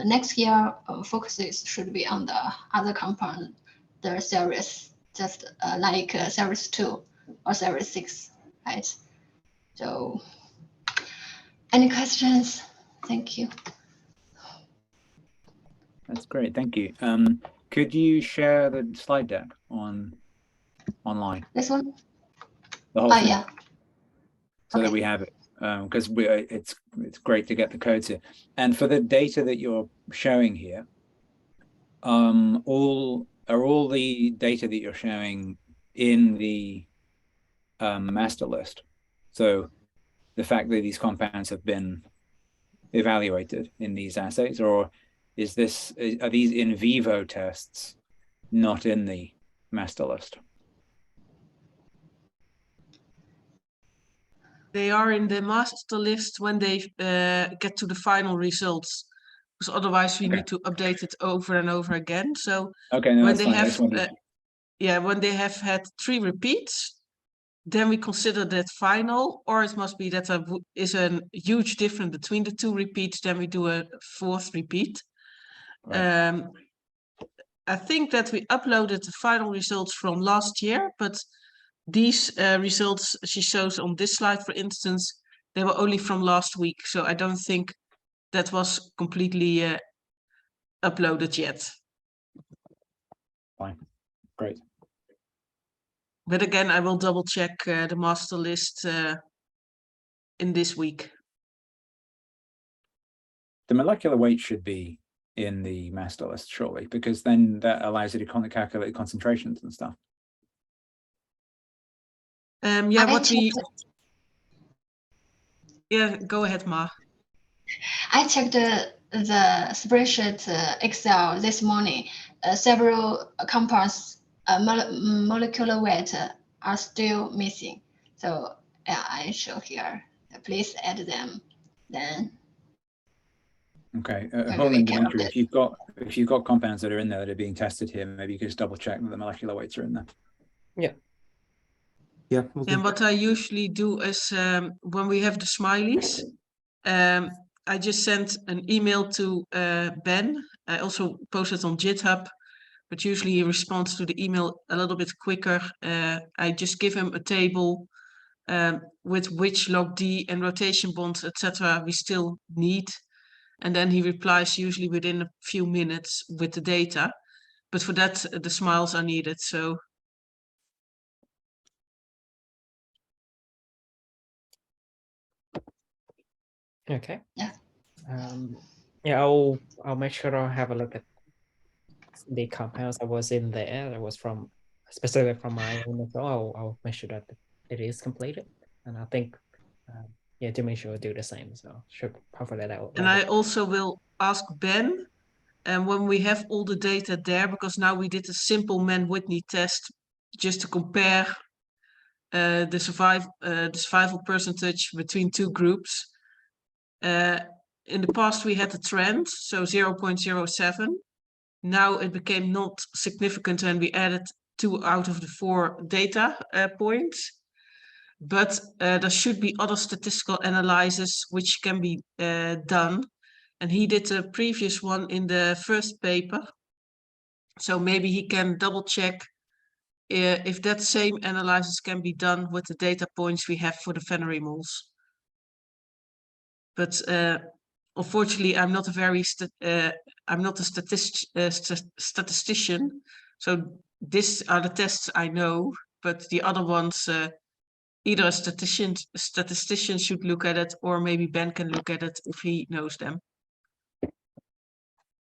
Next year, focuses should be on the other compound, the series, just like series 2 or series 6, right? So, any questions? Thank you. That's great, thank you. Could you share the slide deck online? This one? The whole thing? Yeah. So Okay. that we have it, because it's great to get the codes here. And for the data that you're showing here, are all the data that you're showing in the master list? So the fact that these compounds have been evaluated in these assays, or are these in vivo tests not in the master list? They are in the master list when they get to the final results, because otherwise we need to update it over and over again. So okay, no, when they fine. have when they have had 3 repeats, then we consider that final, or it must be that there is a huge difference between the 2 repeats, then we do a 4th repeat. Right. I think that we uploaded the final results from last year, but these results she shows on this slide, for instance, they were only from last week. So I don't think that was completely uploaded yet. Fine, great. But again, I will double check the master list in this week. The molecular weight should be in the master list, surely, because then that allows you to calculate concentrations and stuff. Go ahead, Ma. I checked the spreadsheet Excel this morning. Several compounds molecular weight are still missing. So I show here. Please add them. Then. Okay, Dimitri, if you've got compounds that are in there that are being tested here, maybe you could just double check that the molecular weights are in there. Yeah. Yeah. And what I usually do is when we have the smileys, I just send an email to Ben I also post it on GitHub, but usually he responds to the email a little bit quicker. I just give him a table with which log D and rotation bonds, etc. we still need. And then he replies usually within a few minutes with the data. But for that, the smiles are needed. So Okay. Yeah. Yeah, I'll make sure I'll have a look at the compounds that was in there. That was from specifically from my own as well. I'll make sure that it is completed. And I think yeah, to make sure I do the same. So should hopefully that will. and I also will ask Ben, and when we have all the data there, because now we did a simple Mann-Whitney test just to compare the survival percentage between two groups. In the past, we had a trend, so 0.07. Now it became not significant when we added 2 out of the 4 data points. But there should be other statistical analysis which can be done. And he did a previous one in the first paper. So maybe he can double check if that same analysis can be done with the data points we have for the Fennery moles. But unfortunately, I'm not a statistician. So these are the tests I know, but the other ones, either a statistician should look at it, or maybe Ben can look at it if he knows them.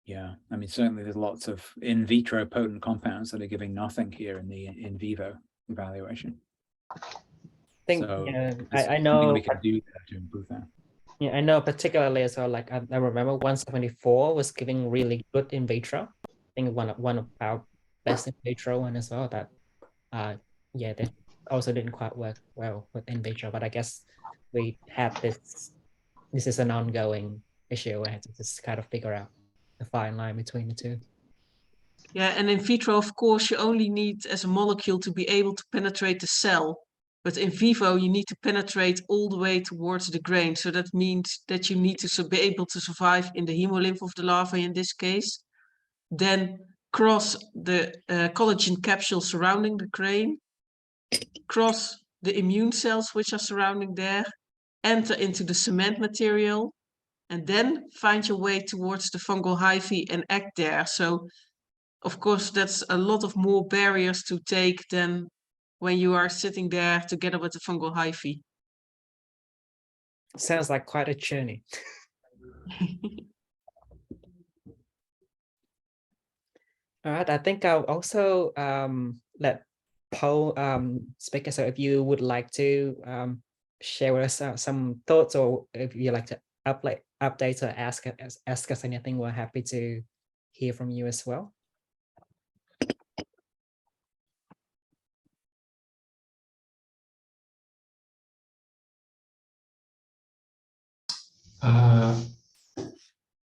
Yeah, I mean, certainly there's lots of in vitro potent compounds that are giving nothing here in the in vivo evaluation. I think So yeah, there's I something know we can do there to improve that. Yeah, I know particularly as well. Like I remember 174 was giving really good in vitro. I think one of our best in vitro one as well. That yeah, they also didn't quite work well with in vitro. But I guess we had this. This is an ongoing issue. We have to just kind of figure out the fine line between the two. Yeah, and in vitro, of course, you only need as a molecule to be able to penetrate the cell. But in vivo, you need to penetrate all the way towards the grain. So that means that you need to be able to survive in the hemolymph of the larva in this case. Then cross the collagen capsule surrounding the grain, cross the immune cells which are surrounding there, enter into the cement material, and then find your way towards the fungal hyphae and act there. So of course, that's a lot of more barriers to take than when you are sitting there together with the fungal hyphae. Sounds like quite a journey. All right, I think I'll also let Paul speak. So if you would like to share with us some thoughts, or if you like to update or ask us anything, we're happy to hear from you as well.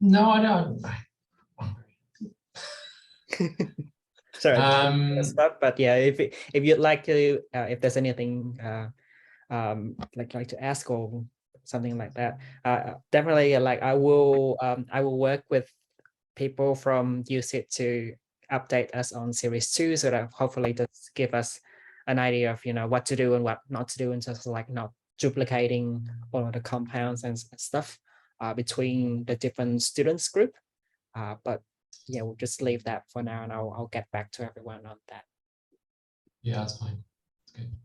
No, I don't. Sorry, but yeah, if you'd like to, if there's anything like to ask or something like that, definitely like I will work with people from UCIT to update us on series 2, so that hopefully just give us an idea of what to do and what not to do, in terms of like not duplicating all of the compounds and stuff between the different students group. But yeah, we'll just leave that for now, and I'll get back to everyone on that. Yeah, that's fine. That's good.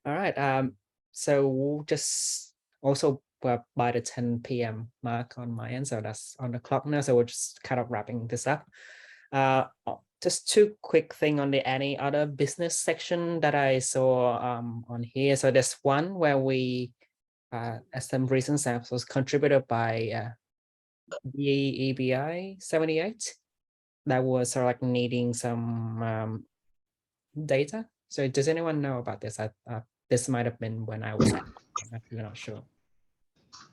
All right. So we'll just also by the 10 p.m. mark on my end, so that's on the clock now. So we're just kind of wrapping this up. Just 2 quick thing on the any other business section that I saw on here. So there's one where we as some recent samples contributed by EBI 78 that was sort of like needing some data. So does anyone know about this? This might have been when I was I'm actually not sure.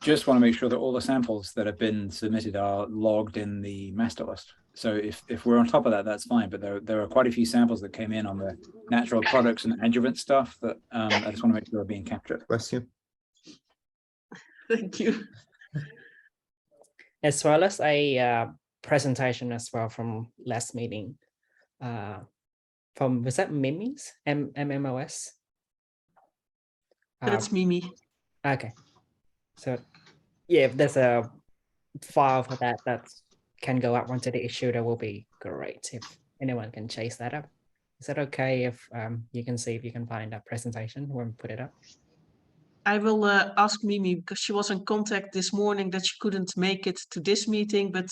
Just want to make sure that all the samples that have been submitted are logged in the master list. So if we're on top of that, that's fine. But there are quite a few samples that came in on the natural products and adjuvant stuff that I just want to make sure are being captured. Bless you. Thank you. as well as a presentation as well from last meeting. Was that Mimi's MMOS? That's Mimi. Okay, so yeah, if there's a file for that can go up onto the issue, that will be great if anyone can chase that up. Is that okay if you can see if you can find that presentation when we put it up? I will ask Mimi because she was in contact this morning that she couldn't make it to this meeting, but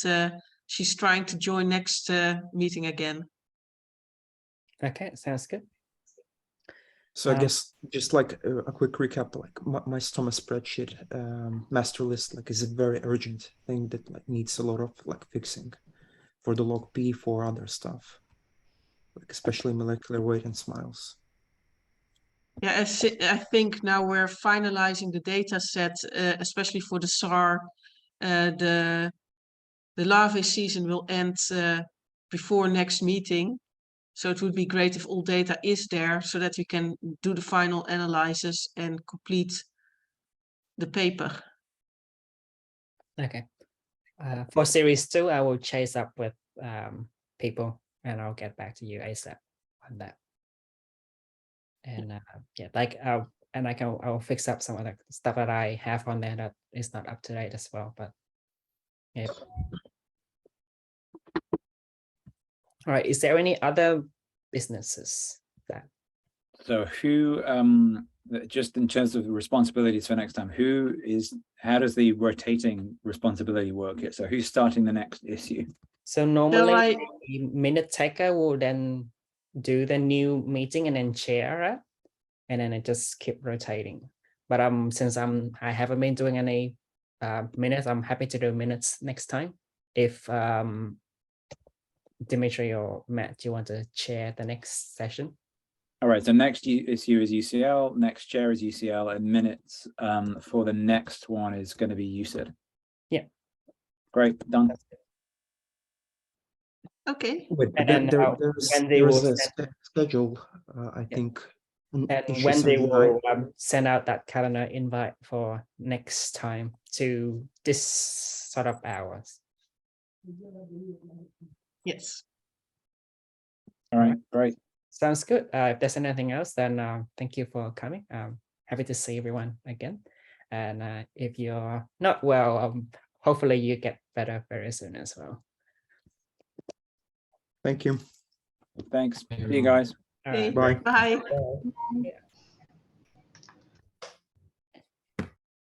she's trying to join next meeting again. Okay, sounds good. So I guess just like a quick recap, like mycetoma spreadsheet master list, like is a very urgent thing that like needs a lot of like fixing for the log P, for other stuff, like especially molecular weight and smiles. Yeah, I think now we're finalizing the data set, especially for the SAR. The larvae season will end before next meeting. So it would be great if all data is there so that we can do the final analysis and complete the paper. Okay. For series 2, I will chase up with people and I'll get back to you ASAP on that. And yeah, like and I'll fix up some other stuff that I have on there that is not up to date as well. But yeah. All right. Is there any other businesses that? So who, just in terms of the responsibilities for next time, how does the rotating responsibility work here? So who's starting the next issue? So normally the minute taker will then do the new meeting and then chair it, and then it just keep rotating. But since I haven't been doing any minutes, I'm happy to do minutes next time. If Dimitri or Matt, do you want to chair the next session? All right, so next issue is UCL, next chair is UCL, and minutes for the next one is going to be UCID. Yeah. Great, done. Okay. Wait, but And there's a schedule, I think. And when they will send out that calendar invite for next time to this sort of hours. Yes. All right, great. Sounds good. If there's anything else, then thank you for coming. Happy to see everyone again. And if you're not well, hopefully you get better very soon as well. Thank you. Thanks. See you guys. All right. Bye. Bye. Yeah.